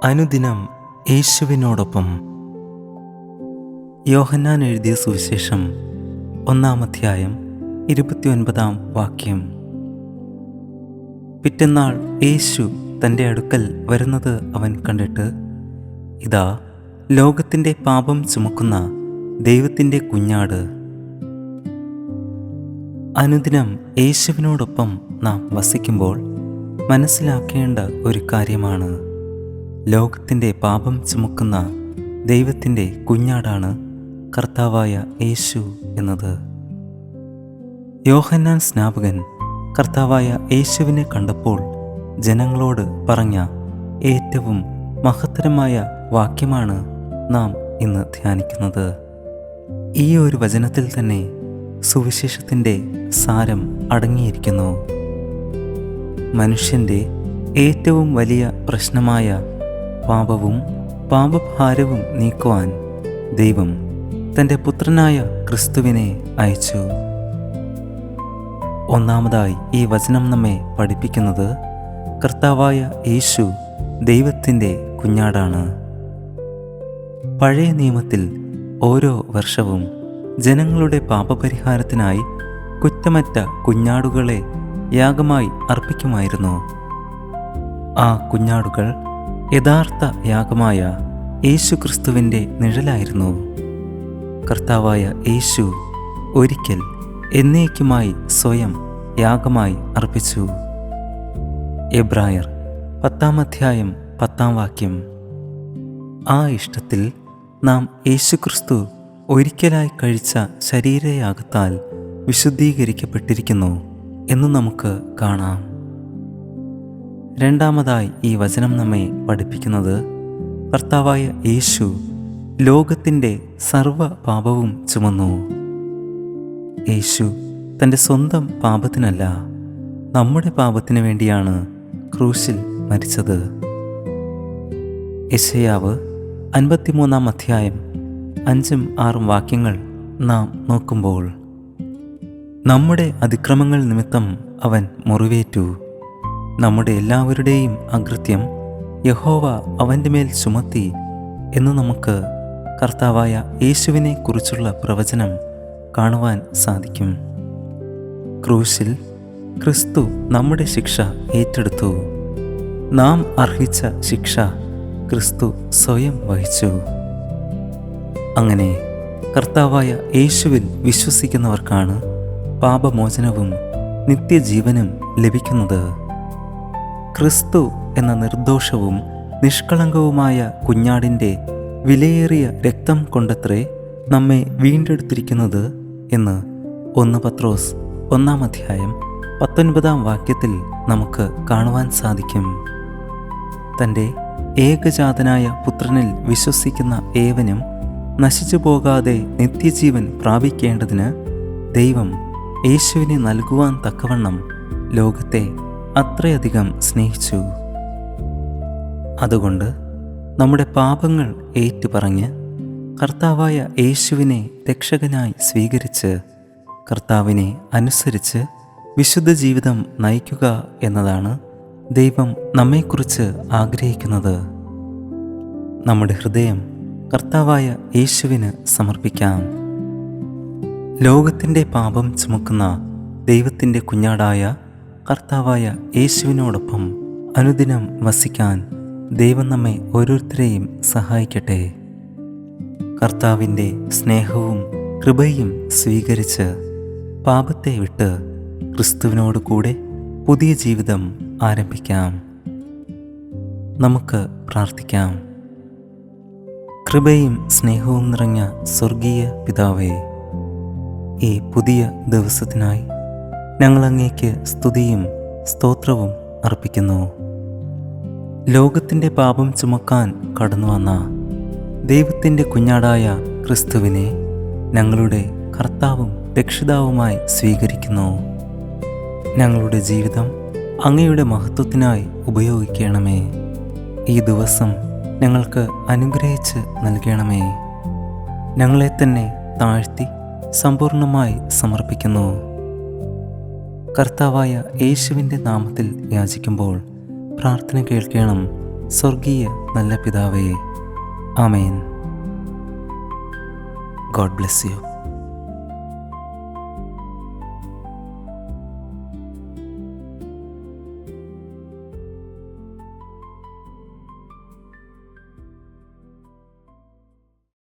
അനുദിനം യേശുവിനോടൊപ്പം. യോഹന്നാൻ എഴുതിയ സുവിശേഷം 1-ാം അധ്യായം 29-ാം വാക്യം. പിറ്റെന്നാൾ യേശു തൻ്റെ അടുക്കൽ വരുന്നത് അവൻ കണ്ടിട്ട്, ഇതാ ലോകത്തിൻ്റെ പാപം ചുമക്കുന്ന ദൈവത്തിൻ്റെ കുഞ്ഞാട്. അനുദിനം യേശുവിനോടൊപ്പം നാം വസിക്കുമ്പോൾ മനസ്സിലാക്കേണ്ട ഒരു കാര്യമാണ്, ലോകത്തിൻ്റെ പാപം ചുമക്കുന്ന ദൈവത്തിൻ്റെ കുഞ്ഞാടാണ് കർത്താവായ യേശു എന്നത്. യോഹന്നാൻ സ്നാപകൻ കർത്താവായ യേശുവിനെ കണ്ടപ്പോൾ ജനങ്ങളോട് പറഞ്ഞ ഏറ്റവും മഹത്തരമായ വാക്യമാണ് നാം ഇന്ന് ധ്യാനിക്കുന്നത്. ഈ ഒരു വചനത്തിൽ തന്നെ സുവിശേഷത്തിൻ്റെ സാരം അടങ്ങിയിരിക്കുന്നു. മനുഷ്യൻ്റെ ഏറ്റവും വലിയ പ്രശ്നമായ പാപവും പാപഭാരവും നീക്കുവാൻ ദൈവം തൻ്റെ പുത്രനായ ക്രിസ്തുവിനെ അയച്ചു. ഒന്നാമതായി ഈ വചനം നമ്മെ പഠിപ്പിക്കുന്നത്, കർത്താവായ യേശു ദൈവത്തിൻ്റെ കുഞ്ഞാടാണ്. പഴയ നിയമത്തിൽ ഓരോ വർഷവും ജനങ്ങളുടെ പാപപരിഹാരത്തിനായി കുറ്റമറ്റ കുഞ്ഞാടുകളെ യാഗമായി അർപ്പിക്കുമായിരുന്നു. ആ കുഞ്ഞാടുകൾ യഥാർത്ഥ യാഗമായ യേശു ക്രിസ്തുവിൻ്റെ നിഴലായിരുന്നു. കർത്താവായ യേശു ഒരിക്കൽ എന്നേക്കുമായി സ്വയം യാഗമായി അർപ്പിച്ചു. എബ്രായർ 10-ാം അധ്യായം 10-ാം വാക്യം. ആ ഇഷ്ടത്തിൽ നാം യേശുക്രിസ്തു ഒരിക്കലായി കഴിച്ച ശരീരയാഗത്താൽ വിശുദ്ധീകരിക്കപ്പെട്ടിരിക്കുന്നു എന്ന് നമുക്ക് കാണാം. രണ്ടാമതായി ഈ വചനം നമ്മെ പഠിപ്പിക്കുന്നത്, കർത്താവായ യേശു ലോകത്തിൻ്റെ സർവ്വ പാപവും ചുമന്നു. യേശു തൻ്റെ സ്വന്തം പാപത്തിനല്ല, നമ്മുടെ പാപത്തിന് വേണ്ടിയാണ് ക്രൂശിൽ മരിച്ചത്. യെശയ്യാവ് 53-ാം അധ്യായം 5-6 വാക്യങ്ങൾ നാം നോക്കുമ്പോൾ, നമ്മുടെ അതിക്രമങ്ങൾ നിമിത്തം അവൻ മുറിവേറ്റു, നമ്മുടെ എല്ലാവരുടെയും അകൃത്യം യഹോവ അവൻ്റെ മേൽ ചുമത്തി എന്ന് നമുക്ക് കർത്താവായ യേശുവിനെ കുറിച്ചുള്ള പ്രവചനം കാണുവാൻ സാധിക്കും. ക്രൂശിൽ ക്രിസ്തു നമ്മുടെ ശിക്ഷ ഏറ്റെടുത്തു. നാം അർഹിച്ച ശിക്ഷ ക്രിസ്തു സ്വയം വഹിച്ചു. അങ്ങനെ കർത്താവായ യേശുവിൽ വിശ്വസിക്കുന്നവർക്കാണ് പാപമോചനവും നിത്യജീവനും ലഭിക്കുന്നത്. ക്രിസ്തു എന്ന നിർദോഷവും നിഷ്കളങ്കവുമായ കുഞ്ഞാടിൻ്റെ വിലയേറിയ രക്തം കൊണ്ടത്രേ നമ്മെ വീണ്ടെടുത്തിരിക്കുന്നത് എന്ന് 1 പത്രോസ് 1-ാം അധ്യായം 19-ാം വാക്യത്തിൽ നമുക്ക് കാണുവാൻ സാധിക്കും. തൻ്റെ ഏകജാതനായ പുത്രനിൽ വിശ്വസിക്കുന്ന ഏവനും നശിച്ചു പോകാതെ നിത്യജീവൻ പ്രാപിക്കേണ്ടതിന് ദൈവം യേശുവിനെ നൽകുവാൻ തക്കവണ്ണം ലോകത്തെ അത്രയധികം സ്നേഹിച്ചു. അതുകൊണ്ട് നമ്മുടെ പാപങ്ങൾ ഏറ്റുപറഞ്ഞ് കർത്താവായ യേശുവിനെ രക്ഷകനായി സ്വീകരിച്ച് കർത്താവിനെ അനുസരിച്ച് വിശുദ്ധ ജീവിതം നയിക്കുക എന്നതാണ് ദൈവം നമ്മെക്കുറിച്ച് ആഗ്രഹിക്കുന്നത്. നമ്മുടെ ഹൃദയം കർത്താവായ യേശുവിന് സമർപ്പിക്കാം. ലോകത്തിൻ്റെ പാപം ചുമക്കുന്ന ദൈവത്തിൻ്റെ കുഞ്ഞാടായ കർത്താവായ യേശുവിനോടൊപ്പം അനുദിനം വസിക്കാൻ ദൈവം നമ്മെ ഓരോരുത്തരെയും സഹായിക്കട്ടെ. കർത്താവിൻ്റെ സ്നേഹവും കൃപയും സ്വീകരിച്ച് പാപത്തെ വിട്ട് ക്രിസ്തുവിനോട് കൂടെ പുതിയ ജീവിതം ആരംഭിക്കാം. നമുക്ക് പ്രാർത്ഥിക്കാം. കൃപയും സ്നേഹവും നിറഞ്ഞ സ്വർഗീയ പിതാവേ, ഈ പുതിയ ദിവസത്തിനായി ഞങ്ങൾ അങ്ങേക്ക് സ്തുതിയും സ്തോത്രവും അർപ്പിക്കുന്നു. ലോകത്തിൻ്റെ പാപം ചുമക്കാൻ കടന്നു വന്ന ദൈവത്തിൻ്റെ കുഞ്ഞാടായ ക്രിസ്തുവിനെ ഞങ്ങളുടെ കർത്താവും രക്ഷിതാവുമായി സ്വീകരിക്കുന്നു. ഞങ്ങളുടെ ജീവിതം അങ്ങയുടെ മഹത്വത്തിനായി ഉപയോഗിക്കണമേ. ഈ ദിവസം ഞങ്ങൾക്ക് അനുഗ്രഹിച്ച് നൽകണമേ. ഞങ്ങളെ തന്നെ താഴ്ത്തി സമ്പൂർണമായി സമർപ്പിക്കുന്നു. കർത്താവായ യേശുവിൻ്റെ നാമത്തിൽ യാചിക്കുമ്പോൾ പ്രാർത്ഥന കേൾക്കണം സ്വർഗീയ നല്ല പിതാവേ. ആമേൻ. God bless U.